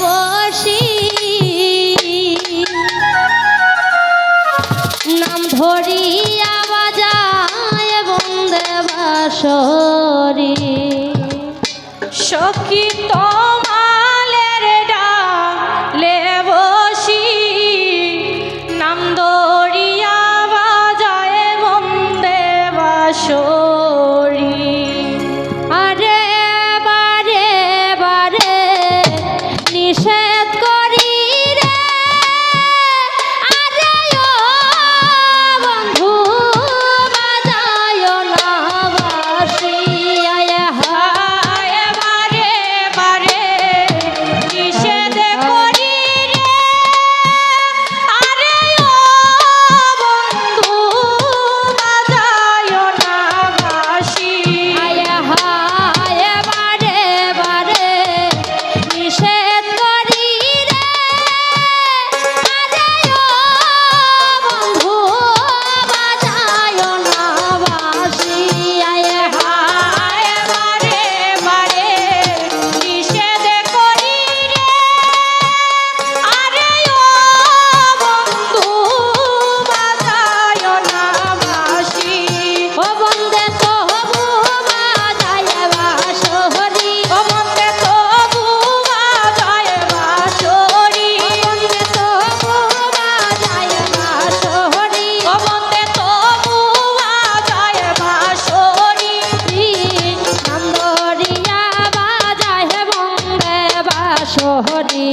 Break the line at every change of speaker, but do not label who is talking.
বসি নাম ধরিয়া বাজায় বন্দে বাঁশরি
সখী তোমালের ডালে বসি নাম ধরিয়া বাজায় বন্দে বাঁশরি
আরে বারে বারে নিষেধ করি রে আরে ও বন্ধু বাজায় না বাঁশি আয় হায়
বারে বারে নিষেধ করি রে আরে ও বন্ধু বাজায় না বাঁশি
আয় হায় বারে বারে নিষেধ করি রে আরে ও বন্ধু বাজায় না বাঁশি আয়
হায় বারে বারে নিষেধ করি রে আরে ও বন্ধু বাজায় না বাঁশি
ও বন্দে তবু বাজায় বাঁশরি
ও বন্দে তবু বাজায় বাঁশরি
বন্দে তবু বাজায় বাঁশরি
ও বন্দে তবু বাজায় বাঁশরি
নাম ধরিয়া বাজায় বন্দে বাঁশরি